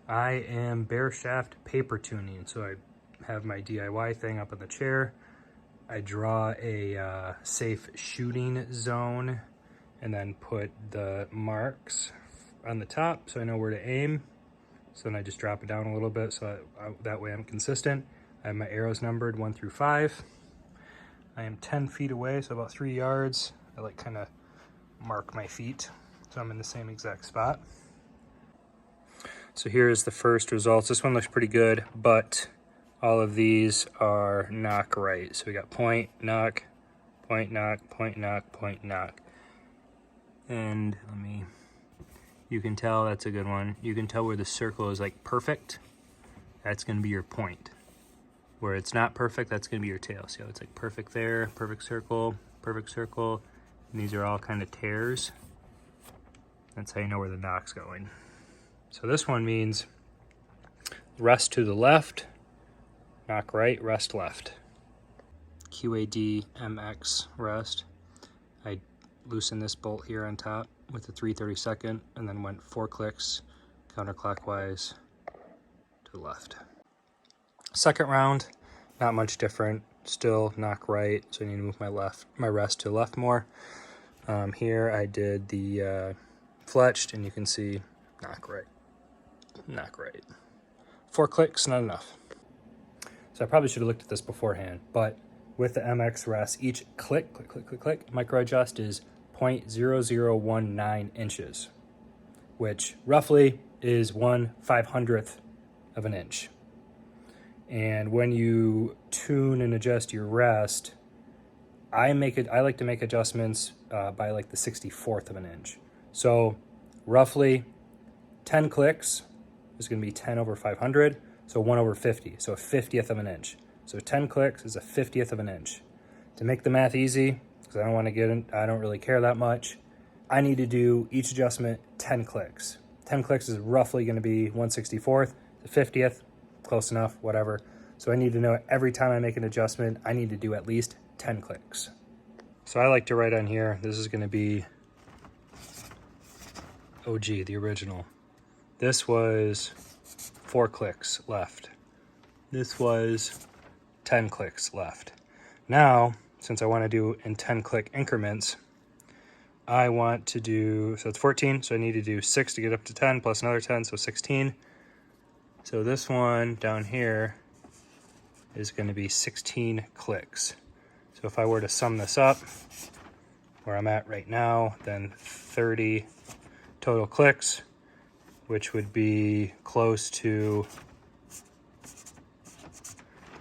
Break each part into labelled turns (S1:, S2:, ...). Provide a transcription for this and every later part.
S1: I am bare shaft paper tuning, so I have my DIY thing up in the chair. I draw a safe shooting zone and then put the marks on the top so I know where to aim. So then I just drop it down a little bit so that way I'm consistent. I have my arrows numbered 1 through 5. I am 10 feet away, so about 3 yards. I like kind of mark my feet so I'm in the same exact spot. So here's the first results. This one looks pretty good, but all of these are nock right. So we got point, nock, point, nock, point, nock, point, nock. And you can tell that's a good one. You can tell where the circle is like perfect. That's gonna be your point. Where it's not perfect, that's gonna be your tail. See how it's like perfect there, perfect circle, and these are all kind of tears. That's how you know where the nock's going. So this one means rest to the left, nock right, rest left. QAD MX rest. I loosened this bolt here on top with the 3/32 and then went 4 clicks counterclockwise to the left. Second round, not much different. Still nock right, so I need to move my rest to the left more. Here I did the fletched, and you can see nock right. Nock right. 4 clicks, not enough. So I probably should have looked at this beforehand, but with the MX rest, each click, micro adjust is 0.0019 inches, which roughly is 1/500th of an inch. And when you tune and adjust your rest, I like to make adjustments by like the 64th of an inch. So roughly 10 clicks is going to be 10 over 500, so 1 over 50, so a 50th of an inch. So 10 clicks is a 50th of an inch. To make the math easy, because I don't really care that much, I need to do each adjustment 10 clicks. 10 clicks is roughly going to be 1/64th, the 50th, close enough, whatever. So I need to know every time I make an adjustment, I need to do at least 10 clicks. So I like to write on here, this is going to be OG, the original. This was 4 clicks left. This was 10 clicks left. Now, since I want to do in 10 click increments, I want to do, so it's 14, so I need to do 6 to get up to 10 plus another 10, so 16. So this one down here is going to be 16 clicks. So if I were to sum this up, where I'm at right now, then 30 total clicks, which would be close to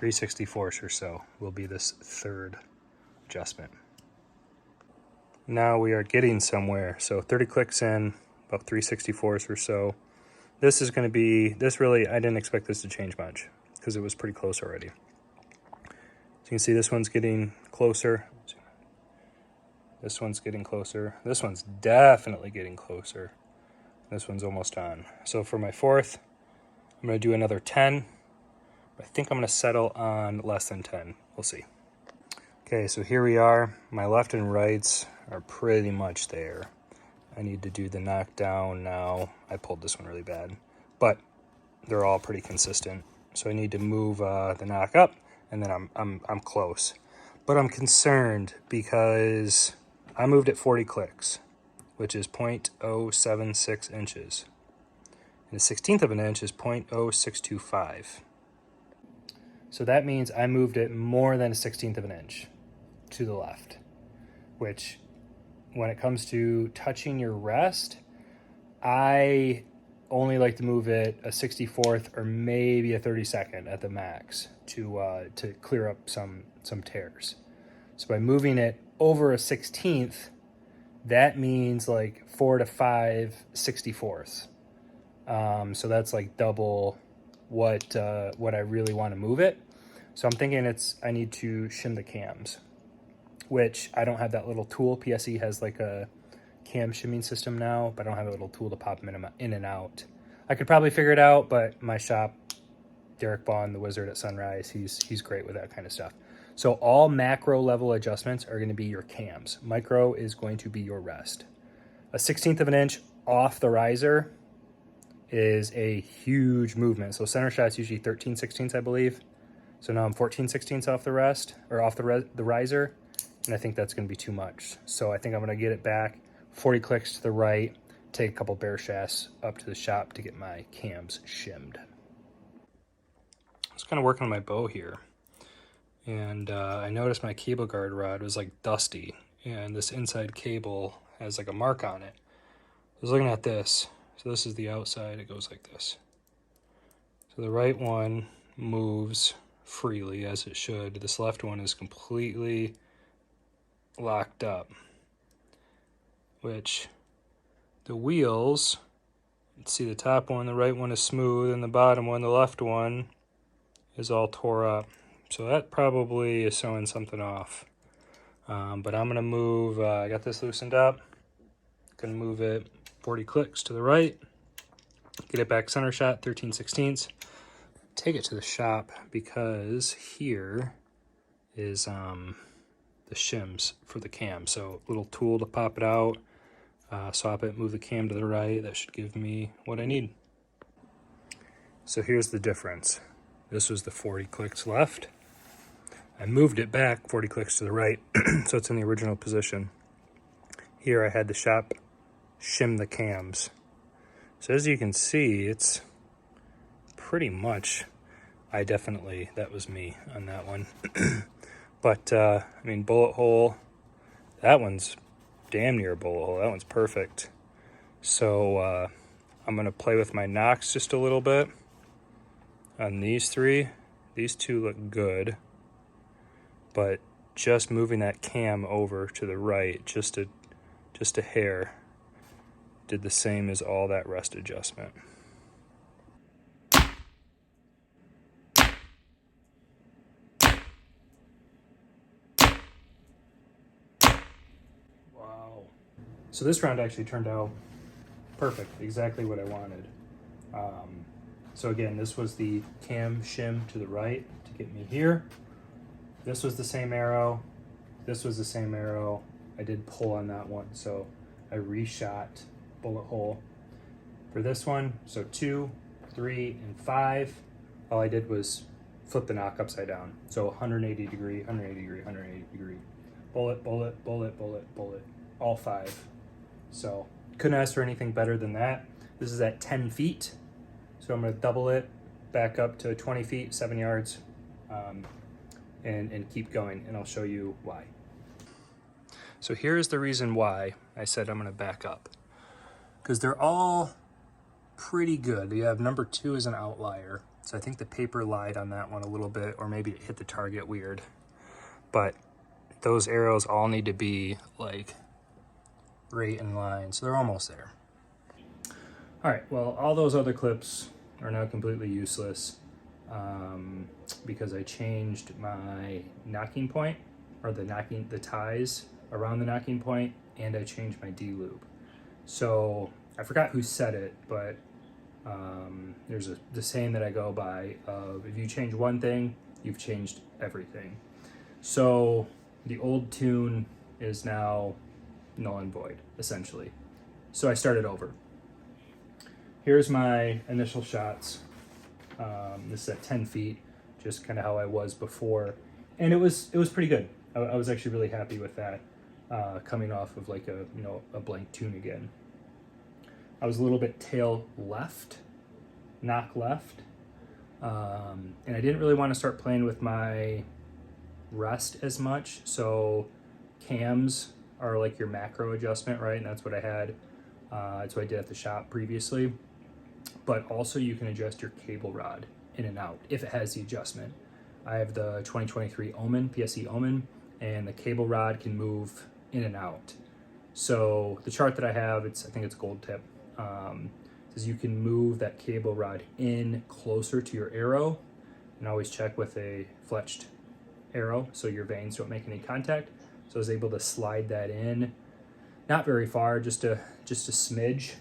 S1: 3/64 or so, will be this third adjustment. Now we are getting somewhere. So 30 clicks in, about 3/64 or so. This is going to be, I didn't expect this to change much because it was pretty close already. So you can see this one's getting closer. This one's getting closer. This one's definitely getting closer. This one's almost on. So for my fourth, I'm going to do another 10. I think I'm going to settle on less than 10. We'll see. Okay, so here we are. My left and rights are pretty much there. I need to do the knockdown now. I pulled this one really bad, but they're all pretty consistent. So I need to move the knock up, and then I'm close. But I'm concerned because I moved at 40 clicks, which is 0.076 inches. And a 16th of an inch is 0.0625. So that means I moved it more than a 16th of an inch to the left, which when it comes to touching your rest, I only like to move it a 64th or maybe a 32nd at the max to clear up some tears. So by moving it over a 16th, that means like 4 to 5 64ths. So that's like double what I really want to move it. So I'm thinking I need to shim the cams, which I don't have that little tool. PSE has like a cam shimming system now, but I don't have a little tool to pop them in and out. I could probably figure it out, but my shop, Derek Bond, the wizard at Sunrise, he's great with that kind of stuff. So all macro level adjustments are going to be your cams. Micro is going to be your rest. A 16th of an inch off the riser is a huge movement. So center shot's usually 13/16, I believe. So now I'm 14/16 off the rest, or off the riser, and I think that's going to be too much. So I think I'm going to get it back 40 clicks to the right, take a couple bear shafts up to the shop to get my cams shimmed. I was kind of working on my bow here, and I noticed my cable guard rod was like dusty, and this inside cable has like a mark on it. I was looking at this. So this is the outside, it goes like this. So the right one moves freely as it should. This left one is completely locked up, which the wheels, let's see, the top one, the right one is smooth, and the bottom one, the left one, is all tore up. So that probably is showing something off. But I'm gonna move, I got this loosened up, gonna move it 40 clicks to the right, get it back center shot, 13/16. Take it to the shop because here is the shims for the cam. So little tool to pop it out, swap it, move the cam to the right. That should give me what I need. So here's the difference. This was the 40 clicks left. I moved it back 40 clicks to the right, so it's in the original position. Here I had the shop shim the cams. So as you can see, it's pretty much, that was me on that one. But, I mean, bullet hole, that one's damn near a bullet hole. That one's perfect. So I'm going to play with my nocks just a little bit on these three. These two look good, but just moving that cam over to the right, just a hair, did the same as all that rest adjustment. Wow. So this round actually turned out perfect, exactly what I wanted. So again, this was the cam shim to the right to get me here. This was the same arrow. This was the same arrow. I did pull on that one, so I reshot bullet hole for this one. So 2, 3, and 5. All I did was flip the nock upside down. So 180 degree, 180 degree, 180 degree. Bullet, bullet, bullet, bullet, bullet. All 5. So couldn't ask for anything better than that. This is at 10 feet. So I'm going to double it back up to 20 feet, 7 yards, and keep going, and I'll show you why. So here's the reason why I said I'm going to back up. Because they're all pretty good. You have number 2 as an outlier. So I think the paper lied on that one a little bit, or maybe it hit the target weird. But those arrows all need to be like right in line. So they're almost there. All right, well, all those other clips are now completely useless because I changed my nocking point, or the ties around the nocking point, and I changed my D-loop. So I forgot who said it, but there's the saying that I go by of, if you change one thing, you've changed everything. So the old tune is now null and void, essentially. So I started over. Here's my initial shots. This is at 10 feet, just kind of how I was before. And it was pretty good. I was actually really happy with that, coming off of like a blank tune again. I was a little bit tail left, nock left. And I didn't really want to start playing with my rest as much. So cams are like your macro adjustment, right? And that's what I had. That's what I did at the shop previously. But also you can adjust your cable rod in and out if it has the adjustment. I have the 2023 Omen, PSE Omen, and the cable rod can move in and out. So the chart that I have, I think it's gold tip, says you can move that cable rod in closer to your arrow, and always check with a fletched arrow so your vanes don't make any contact. So I was able to slide that in, not very far, just a smidge,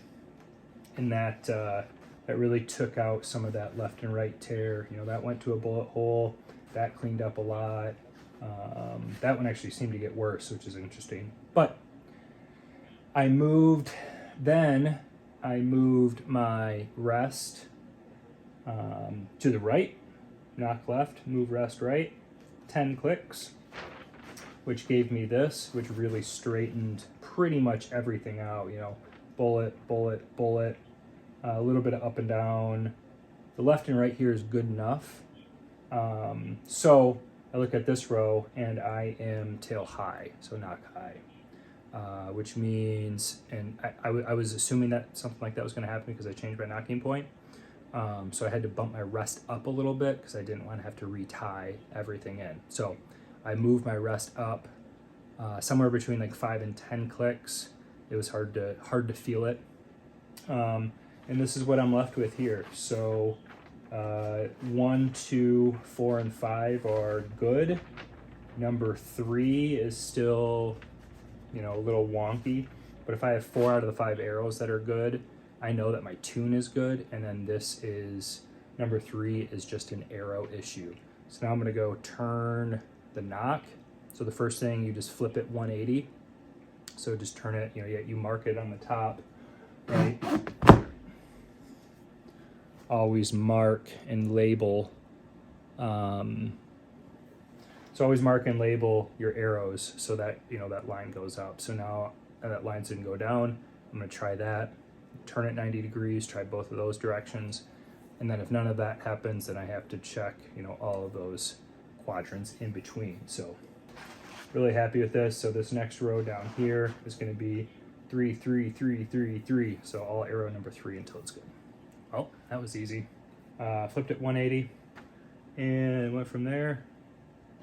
S1: and that really took out some of that left and right tear. That went to a bullet hole. That cleaned up a lot. That one actually seemed to get worse, which is interesting. But I moved, then I moved my rest to the right, nock left, move rest right, 10 clicks, which gave me this, which really straightened pretty much everything out, you know, bullet, bullet, bullet, a little bit of up and down. The left and right here is good enough. So I look at this row and I am tail high, so nock high, which means, and I was assuming that something like that was going to happen because I changed my nocking point. So I had to bump my rest up a little bit because I didn't want to have to retie everything in. So I moved my rest up somewhere between like 5 and 10 clicks. It was hard to feel it. And this is what I'm left with here. So 1, 2, 4, and 5 are good. Number 3 is still, you know, a little wonky. But if I have 4 out of the 5 arrows that are good, I know that my tune is good. And then this is, number 3 is just an arrow issue. So now I'm gonna go turn the nock. So the first thing, you just flip it 180. So just turn it, you know, you mark it on the top, right? Always mark and label. So always mark and label your arrows so that, you know, that line goes up. So now that line's gonna go down. I'm gonna try that, turn it 90 degrees, try both of those directions. And then if none of that happens, then I have to check, you know, all of those quadrants in between. So really happy with this. So this next row down here is gonna be 3, 3, 3, 3, 3. So all arrow number 3 until it's good. Oh, that was easy. Flipped it 180 and went from there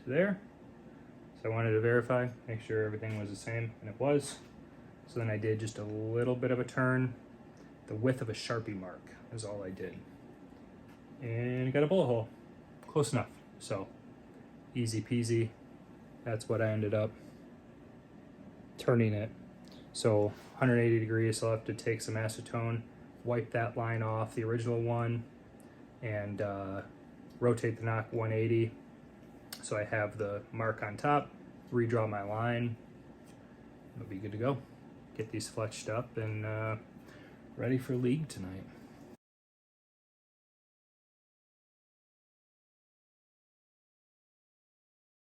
S1: to there. So I wanted to verify, make sure everything was the same, and it was. So then I did just a little bit of a turn. The width of a Sharpie mark is all I did. And got a bullet hole. Close enough. So easy peasy. That's what I ended up turning it. So 180 degrees, so I'll have to take some acetone, wipe that line off, the original one, and rotate the nock 180. So I have the mark on top, redraw my line. It'll be good to go. Get these fletched up and ready for league tonight.